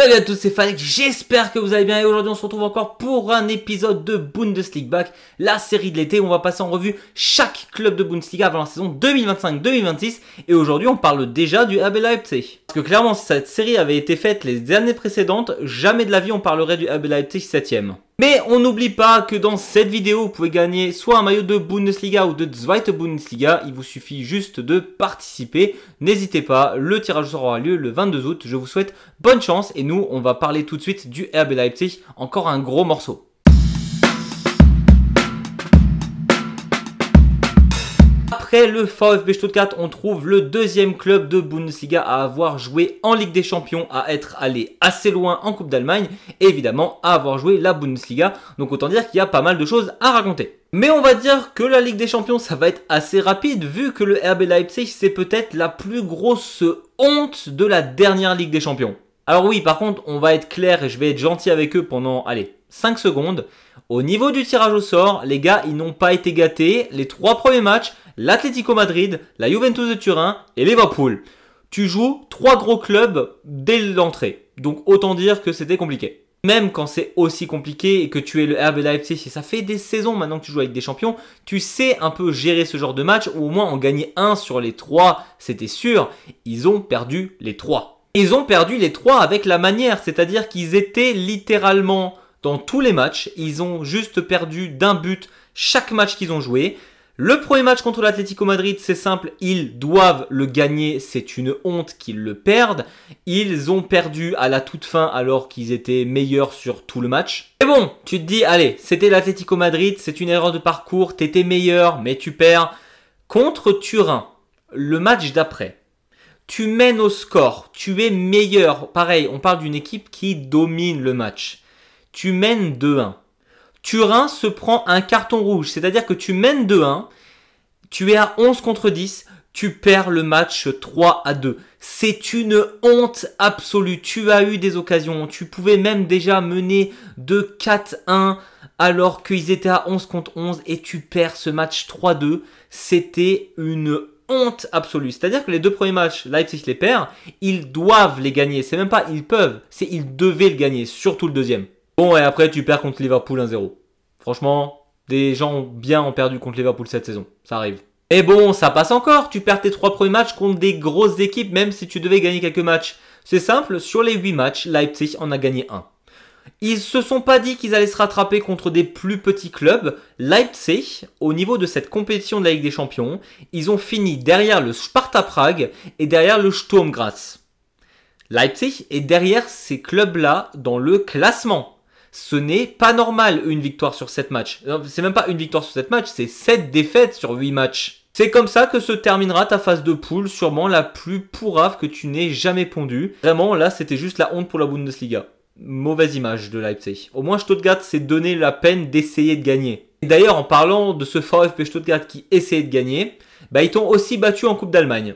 Salut à tous, c'est Falek, j'espère que vous allez bien et aujourd'hui on se retrouve encore pour un épisode de Bundesliga, la série de l'été où on va passer en revue chaque club de Bundesliga avant la saison 2025-2026 et aujourd'hui on parle déjà du RB Leipzig. Parce que clairement si cette série avait été faite les années précédentes, jamais de la vie on parlerait du RB Leipzig 7ème. Mais on n'oublie pas que dans cette vidéo, vous pouvez gagner soit un maillot de Bundesliga ou de Zweite Bundesliga. Il vous suffit juste de participer. N'hésitez pas, le tirage au sort aura lieu le 22 août. Je vous souhaite bonne chance et nous, on va parler tout de suite du RB Leipzig. Encore un gros morceau. Après le VfB Stuttgart, on trouve le deuxième club de Bundesliga à avoir joué en Ligue des Champions, à être allé assez loin en Coupe d'Allemagne et évidemment à avoir joué la Bundesliga. Donc autant dire qu'il y a pas mal de choses à raconter. Mais on va dire que la Ligue des Champions, ça va être assez rapide vu que le RB Leipzig, c'est peut-être la plus grosse honte de la dernière Ligue des Champions. Alors oui, par contre, on va être clair et je vais être gentil avec eux pendant, allez, 5 secondes. Au niveau du tirage au sort, les gars, ils n'ont pas été gâtés. Les 3 premiers matchs, l'Atlético Madrid, la Juventus de Turin et Liverpool. Tu joues 3 gros clubs dès l'entrée. Donc autant dire que c'était compliqué. Même quand c'est aussi compliqué et que tu es le RB Leipzig et ça fait des saisons maintenant que tu joues avec des champions, tu sais un peu gérer ce genre de match ou au moins en gagner un sur les 3, c'était sûr. Ils ont perdu les 3. Ils ont perdu les 3 avec la manière, c'est-à-dire qu'ils étaient littéralement dans tous les matchs. Ils ont juste perdu d'un but chaque match qu'ils ont joué. Le premier match contre l'Atlético Madrid, c'est simple, ils doivent le gagner, c'est une honte qu'ils le perdent. Ils ont perdu à la toute fin alors qu'ils étaient meilleurs sur tout le match. Et bon, tu te dis, allez, c'était l'Atlético Madrid, c'est une erreur de parcours, t'étais meilleur, mais tu perds. Contre Turin, le match d'après, tu mènes au score, tu es meilleur. Pareil, on parle d'une équipe qui domine le match. Tu mènes 2-1. Turin se prend un carton rouge, c'est-à-dire que tu mènes 2-1, tu es à 11 contre 10, tu perds le match 3-2. C'est une honte absolue, tu as eu des occasions, tu pouvais même déjà mener de 4-1 alors qu'ils étaient à 11 contre 11 et tu perds ce match 3-2. C'était une honte absolue. C'est-à-dire que les 2 premiers matchs, Leipzig les perd, ils doivent les gagner, c'est même pas ils peuvent, c'est ils devaient le gagner, surtout le deuxième. Bon, et après, tu perds contre Liverpool 1-0. Franchement, des gens bien ont perdu contre Liverpool cette saison. Ça arrive. Et bon, ça passe encore. Tu perds tes 3 premiers matchs contre des grosses équipes, même si tu devais gagner quelques matchs. C'est simple, sur les 8 matchs, Leipzig en a gagné 1. Ils se sont pas dit qu'ils allaient se rattraper contre des plus petits clubs. Leipzig, au niveau de cette compétition de la Ligue des Champions, ils ont fini derrière le Sparta Prague et derrière le Sturm Graz. Leipzig est derrière ces clubs-là dans le classement. Ce n'est pas normal une victoire sur 7 matchs. C'est même pas une victoire sur 7 matchs, c'est 7 défaites sur 8 matchs. C'est comme ça que se terminera ta phase de poule, sûrement la plus pourrave que tu n'aies jamais pondue. Vraiment, là, c'était juste la honte pour la Bundesliga. Mauvaise image de Leipzig. Au moins, Stuttgart s'est donné la peine d'essayer de gagner. Et d'ailleurs, en parlant de ce VfB Stuttgart qui essayait de gagner, ils t'ont aussi battu en Coupe d'Allemagne.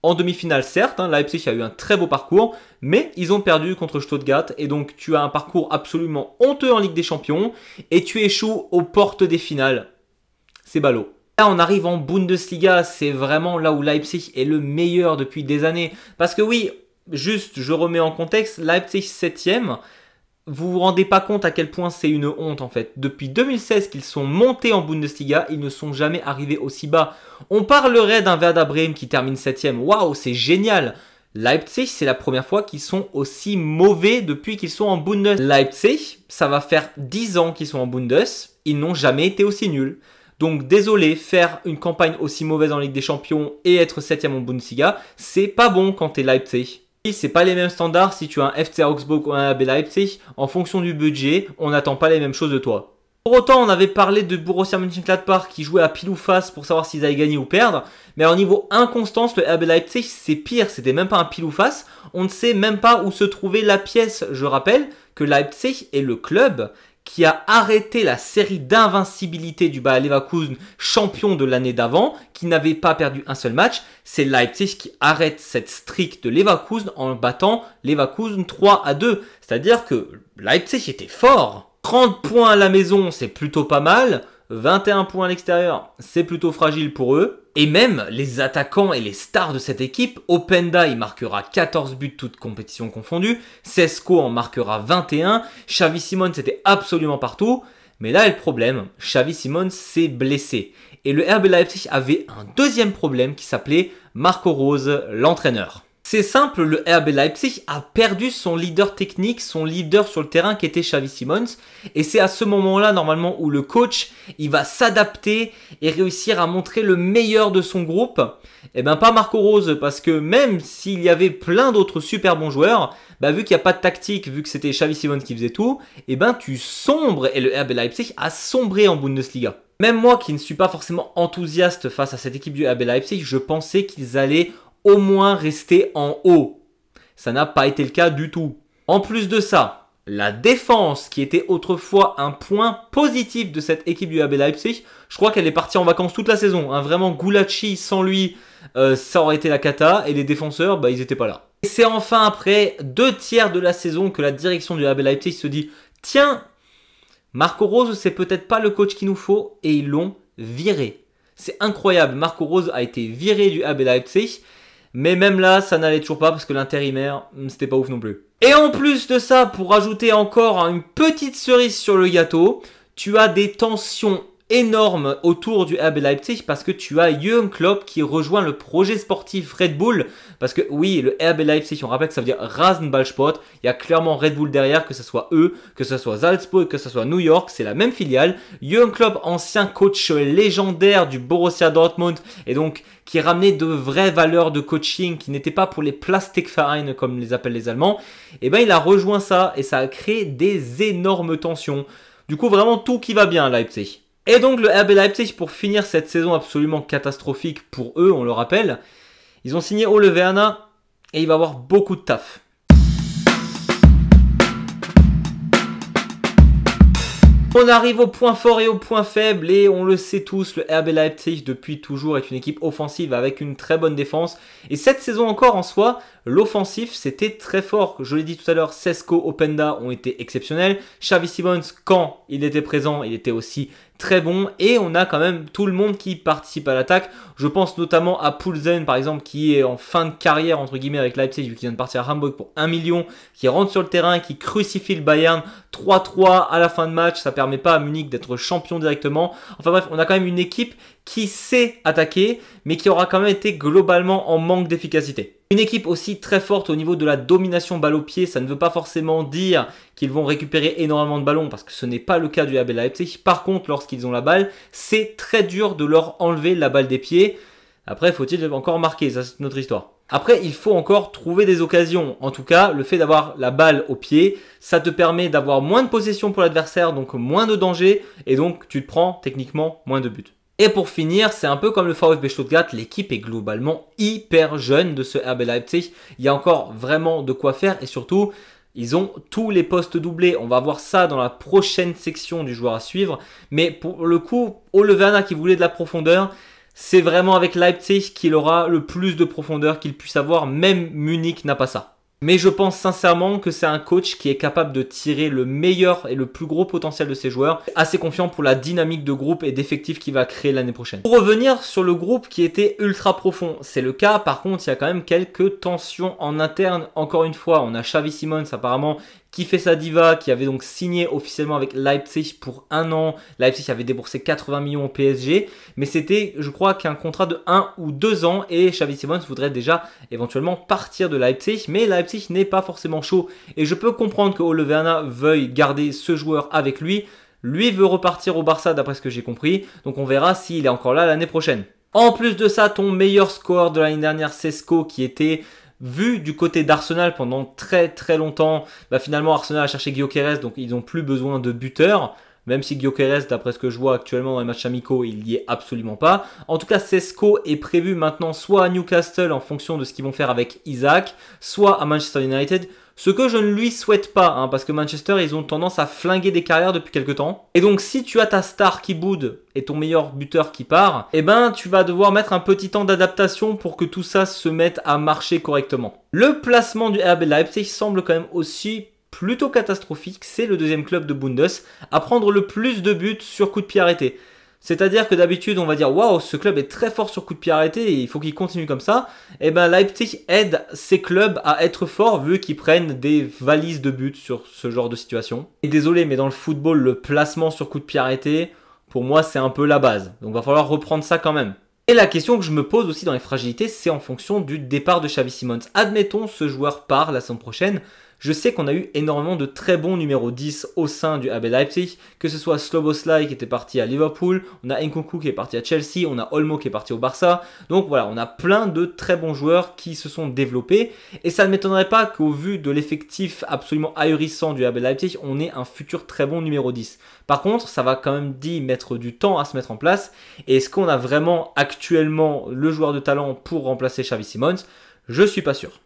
En demi-finale, certes, Leipzig a eu un très beau parcours, mais ils ont perdu contre Stuttgart et donc tu as un parcours absolument honteux en Ligue des Champions et tu échoues aux portes des finales. C'est ballot. Là, on arrive en Bundesliga, c'est vraiment là où Leipzig est le meilleur depuis des années. Parce que oui, juste, je remets en contexte, Leipzig 7ème, vous vous rendez pas compte à quel point c'est une honte en fait. Depuis 2016 qu'ils sont montés en Bundesliga, ils ne sont jamais arrivés aussi bas. On parlerait d'un Werder Bremen qui termine 7ème. Waouh, c'est génial. Leipzig, c'est la première fois qu'ils sont aussi mauvais depuis qu'ils sont en Bundes. Leipzig, ça va faire 10 ans qu'ils sont en Bundes. Ils n'ont jamais été aussi nuls. Donc désolé, faire une campagne aussi mauvaise en Ligue des Champions et être 7ème en Bundesliga, c'est pas bon quand t'es Leipzig. C'est pas les mêmes standards si tu as un FC Augsburg ou un RB Leipzig. En fonction du budget, on n'attend pas les mêmes choses de toi. Pour autant, on avait parlé de Borussia Mönchengladbach qui jouait à pile ou face pour savoir s'ils allaient gagner ou perdre. Mais au niveau inconstance, le RB Leipzig, c'est pire. C'était même pas un pile ou face. On ne sait même pas où se trouvait la pièce. Je rappelle que Leipzig est le club qui a arrêté la série d'invincibilité du Bayer Leverkusen, champion de l'année d'avant, qui n'avait pas perdu un seul match. C'est Leipzig qui arrête cette streak de Leverkusen en battant Leverkusen 3-2. C'est-à-dire que Leipzig était fort. 30 points à la maison, c'est plutôt pas mal. 21 points à l'extérieur, c'est plutôt fragile pour eux. Et même les attaquants et les stars de cette équipe, Openda il marquera 14 buts toutes compétitions confondues, Sesko en marquera 21, Xavi Simons était absolument partout. Mais là est le problème, Xavi Simons s'est blessé. Et le RB Leipzig avait un deuxième problème qui s'appelait Marco Rose, l'entraîneur. C'est simple, le RB Leipzig a perdu son leader technique, son leader sur le terrain qui était Xavi Simons. Et c'est à ce moment-là, normalement, où le coach, il va s'adapter et réussir à montrer le meilleur de son groupe. Et ben pas Marco Rose, parce que même s'il y avait plein d'autres super bons joueurs, vu qu'il n'y a pas de tactique, vu que c'était Xavi Simons qui faisait tout, et ben tu sombres, et le RB Leipzig a sombré en Bundesliga. Même moi qui ne suis pas forcément enthousiaste face à cette équipe du RB Leipzig, je pensais qu'ils allaient au moins rester en haut. Ça n'a pas été le cas du tout. En plus de ça, la défense, qui était autrefois un point positif de cette équipe du RB Leipzig, je crois qu'elle est partie en vacances toute la saison. Vraiment, Gulacsi, sans lui, ça aurait été la cata. Et les défenseurs, ils n'étaient pas là. Et c'est enfin après 2/3 de la saison que la direction du RB Leipzig se dit « Tiens, Marco Rose, c'est peut-être pas le coach qu'il nous faut. » Et ils l'ont viré. C'est incroyable. Marco Rose a été viré du RB Leipzig. Mais même là, ça n'allait toujours pas parce que l'intérimaire, c'était pas ouf non plus. Et en plus de ça, pour rajouter encore une petite cerise sur le gâteau, tu as des tensions énormes autour du RB Leipzig parce que tu as Jürgen Klopp qui rejoint le projet sportif Red Bull. Parce que oui, le RB Leipzig, on rappelle que ça veut dire Rasenballsport. Il y a clairement Red Bull derrière, que ce soit eux, que ce soit Salzburg, que ce soit New York, c'est la même filiale. Jürgen Klopp, ancien coach légendaire du Borussia Dortmund et donc qui ramenait de vraies valeurs de coaching, qui n'étaient pas pour les Plastikvereine comme les appellent les Allemands, et il a rejoint ça et ça a créé des énormes tensions. Du coup, vraiment tout qui va bien à Leipzig. Et donc le RB Leipzig, pour finir cette saison absolument catastrophique pour eux, on le rappelle, ils ont signé Ole Werner et il va avoir beaucoup de taf. On arrive au point fort et au point faible et on le sait tous, le RB Leipzig depuis toujours est une équipe offensive avec une très bonne défense. Et cette saison encore en soi, l'offensif c'était très fort. Je l'ai dit tout à l'heure, Sesko, Openda ont été exceptionnels. Xavi Simons, quand il était présent, il était aussi très bon. Et on a quand même tout le monde qui participe à l'attaque. Je pense notamment à Poulsen par exemple qui est en fin de carrière entre guillemets avec Leipzig vu qu'il vient de partir à Hamburg pour 1 million. Qui rentre sur le terrain, qui crucifie le Bayern 3-3 à la fin de match. Ça permet pas à Munich d'être champion directement. Enfin bref, on a quand même une équipe qui sait attaquer mais qui aura quand même été globalement en manque d'efficacité. Une équipe aussi très forte au niveau de la domination balle au pied, ça ne veut pas forcément dire qu'ils vont récupérer énormément de ballons parce que ce n'est pas le cas du RB Leipzig. Par contre, lorsqu'ils ont la balle, c'est très dur de leur enlever la balle des pieds. Après, faut-il encore marquer, ça c'est notre histoire. Après, il faut encore trouver des occasions. En tout cas, le fait d'avoir la balle au pied, ça te permet d'avoir moins de possession pour l'adversaire, donc moins de danger, et donc tu te prends techniquement moins de buts. Et pour finir, c'est un peu comme le VfB Stuttgart, l'équipe est globalement hyper jeune de ce RB Leipzig. Il y a encore vraiment de quoi faire et surtout, ils ont tous les postes doublés. On va voir ça dans la prochaine section du joueur à suivre. Mais pour le coup, Ole Werner qui voulait de la profondeur, c'est vraiment avec Leipzig qu'il aura le plus de profondeur qu'il puisse avoir. Même Munich n'a pas ça. Mais je pense sincèrement que c'est un coach qui est capable de tirer le meilleur et le plus gros potentiel de ses joueurs. Assez confiant pour la dynamique de groupe et d'effectifs qu'il va créer l'année prochaine. Pour revenir sur le groupe qui était ultra profond, c'est le cas. Par contre, il y a quand même quelques tensions en interne. Encore une fois, on a Xavi Simons apparemment qui fait sa diva, qui avait donc signé officiellement avec Leipzig pour 1 an. Leipzig avait déboursé 80 millions au PSG, mais c'était, je crois, qu'un contrat de 1 ou 2 ans et Xavi Simons voudrait déjà éventuellement partir de Leipzig, mais Leipzig n'est pas forcément chaud et je peux comprendre que Ole Werner veuille garder ce joueur avec lui. Lui veut repartir au Barça d'après ce que j'ai compris, donc on verra s'il est encore là l'année prochaine. En plus de ça, ton meilleur score de l'année dernière, Sesko, qui était vu du côté d'Arsenal pendant très longtemps, finalement Arsenal a cherché Gyökeres, donc ils n'ont plus besoin de buteurs, même si Gyökeres, d'après ce que je vois actuellement dans les matchs amicaux, il y est absolument pas. En tout cas, Sesko est prévu maintenant soit à Newcastle en fonction de ce qu'ils vont faire avec Isaac, soit à Manchester United. Ce que je ne lui souhaite pas, parce que Manchester, ils ont tendance à flinguer des carrières depuis quelques temps. Et donc, si tu as ta star qui boude et ton meilleur buteur qui part, tu vas devoir mettre un petit temps d'adaptation pour que tout ça se mette à marcher correctement. Le placement du RB Leipzig semble quand même aussi plutôt catastrophique. C'est le deuxième club de Bundes à prendre le plus de buts sur coup de pied arrêté. C'est-à-dire que d'habitude, on va dire waouh, ce club est très fort sur coup de pied arrêté et il faut qu'il continue comme ça. Et ben Leipzig aide ces clubs à être forts vu qu'ils prennent des valises de buts sur ce genre de situation. Et désolé, mais dans le football, le placement sur coup de pied arrêté, pour moi, c'est un peu la base. Donc va falloir reprendre ça quand même. Et la question que je me pose aussi dans les fragilités, c'est en fonction du départ de Xavi Simons. Admettons, ce joueur part la saison prochaine. Je sais qu'on a eu énormément de très bons numéros 10 au sein du RB Leipzig, que ce soit Szoboszlai qui était parti à Liverpool, on a Nkunku qui est parti à Chelsea, on a Olmo qui est parti au Barça. Donc voilà, on a plein de très bons joueurs qui se sont développés. Et ça ne m'étonnerait pas qu'au vu de l'effectif absolument ahurissant du RB Leipzig, on ait un futur très bon numéro 10. Par contre, ça va quand même mettre du temps à se mettre en place. Et est-ce qu'on a vraiment actuellement le joueur de talent pour remplacer Xavi Simons? Je suis pas sûr.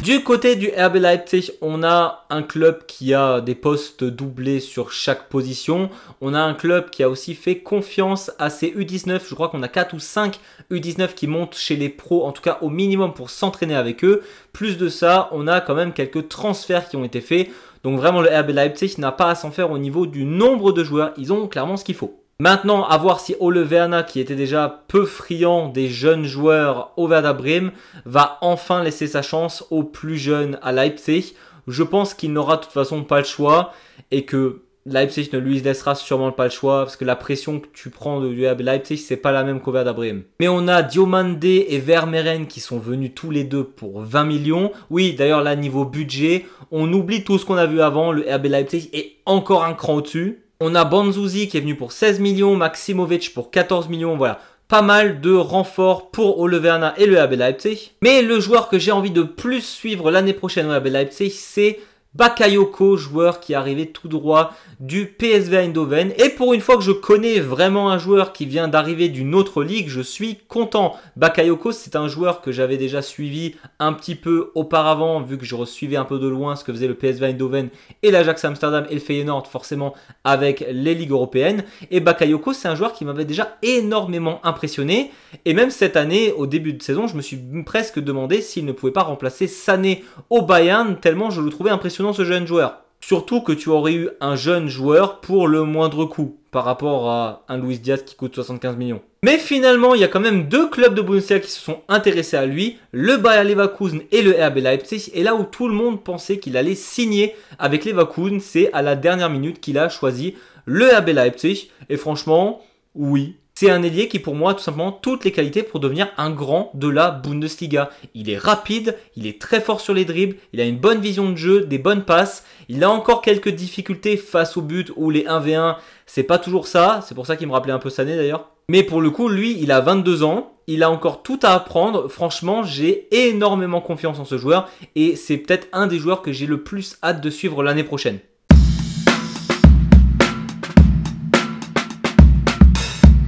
Du côté du RB Leipzig, on a un club qui a des postes doublés sur chaque position. On a un club qui a aussi fait confiance à ses U19. Je crois qu'on a 4 ou 5 U19 qui montent chez les pros, en tout cas au minimum pour s'entraîner avec eux. Plus de ça, on a quand même quelques transferts qui ont été faits. Donc vraiment, le RB Leipzig n'a pas à s'en faire au niveau du nombre de joueurs. Ils ont clairement ce qu'il faut. Maintenant, à voir si Ole Werner, qui était déjà peu friand des jeunes joueurs au Werder Bremen, va enfin laisser sa chance aux plus jeunes à Leipzig. Je pense qu'il n'aura de toute façon pas le choix et que Leipzig ne lui laissera sûrement pas le choix parce que la pression que tu prends du RB Leipzig, c'est pas la même qu'au Werder Bremen. Mais on a Diomande et Vermeeren qui sont venus tous les deux pour 20 millions. Oui, d'ailleurs là, niveau budget, on oublie tout ce qu'on a vu avant. Le RB Leipzig est encore un cran au-dessus. On a Banzuzi qui est venu pour 16 millions, Maximovic pour 14 millions, voilà. Pas mal de renforts pour Ole Werner et le RB Leipzig. Mais le joueur que j'ai envie de plus suivre l'année prochaine au RB Leipzig, c'est Bakayoko, joueur qui est arrivé tout droit du PSV Eindhoven. Et pour une fois que je connais vraiment un joueur qui vient d'arriver d'une autre ligue, je suis content. Bakayoko, c'est un joueur que j'avais déjà suivi un petit peu auparavant, vu que je suivais un peu de loin ce que faisait le PSV Eindhoven et l'Ajax Amsterdam et le Feyenoord, forcément avec les ligues européennes. Et Bakayoko, c'est un joueur qui m'avait déjà énormément impressionné. Et même cette année, au début de saison, je me suis presque demandé s'il ne pouvait pas remplacer Sané au Bayern, tellement je le trouvais impressionnant ce jeune joueur. Surtout que tu aurais eu un jeune joueur pour le moindre coût par rapport à un Luis Diaz qui coûte 75 millions. Mais finalement, il y a quand même deux clubs de Bundesliga qui se sont intéressés à lui, le Bayer Leverkusen et le RB Leipzig. Et là où tout le monde pensait qu'il allait signer avec Leverkusen, c'est à la dernière minute qu'il a choisi le RB Leipzig. Et franchement, oui. C'est un ailier qui pour moi a tout simplement toutes les qualités pour devenir un grand de la Bundesliga. Il est rapide, il est très fort sur les dribbles, il a une bonne vision de jeu, des bonnes passes. Il a encore quelques difficultés face au but ou les 1v1, c'est pas toujours ça. C'est pour ça qu'il me rappelait un peu Sané d'ailleurs. Mais pour le coup, lui, il a 22 ans, il a encore tout à apprendre. Franchement, j'ai énormément confiance en ce joueur et c'est peut-être un des joueurs que j'ai le plus hâte de suivre l'année prochaine.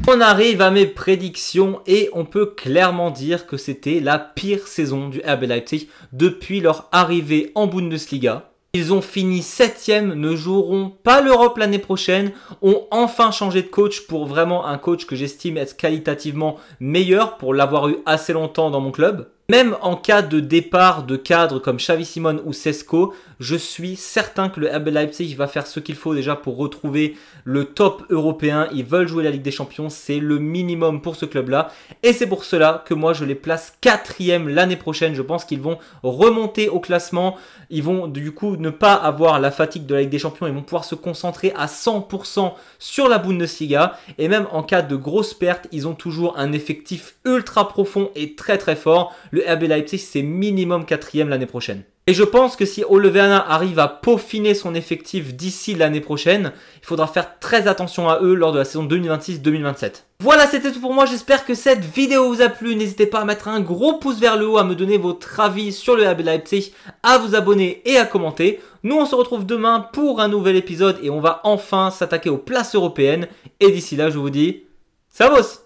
On arrive à mes prédictions et on peut clairement dire que c'était la pire saison du RB Leipzig depuis leur arrivée en Bundesliga. Ils ont fini 7e, ne joueront pas l'Europe l'année prochaine, ont enfin changé de coach pour vraiment un coach que j'estime être qualitativement meilleur pour l'avoir eu assez longtemps dans mon club. Même en cas de départ de cadres comme Xavi Simons ou Sesko, je suis certain que le RB Leipzig va faire ce qu'il faut déjà pour retrouver le top européen. Ils veulent jouer la Ligue des Champions, c'est le minimum pour ce club-là. Et c'est pour cela que moi je les place 4e l'année prochaine. Je pense qu'ils vont remonter au classement. Ils vont du coup ne pas avoir la fatigue de la Ligue des Champions. Ils vont pouvoir se concentrer à 100% sur la Bundesliga. Et même en cas de grosse perte, ils ont toujours un effectif ultra profond et très très fort. Le RB Leipzig, c'est minimum 4e l'année prochaine. Et je pense que si Ole Werner arrive à peaufiner son effectif d'ici l'année prochaine, il faudra faire très attention à eux lors de la saison 2026-2027. Voilà, c'était tout pour moi. J'espère que cette vidéo vous a plu. N'hésitez pas à mettre un gros pouce vers le haut, à me donner votre avis sur le RB Leipzig, à vous abonner et à commenter. Nous, on se retrouve demain pour un nouvel épisode et on va enfin s'attaquer aux places européennes. Et d'ici là, je vous dis, servus!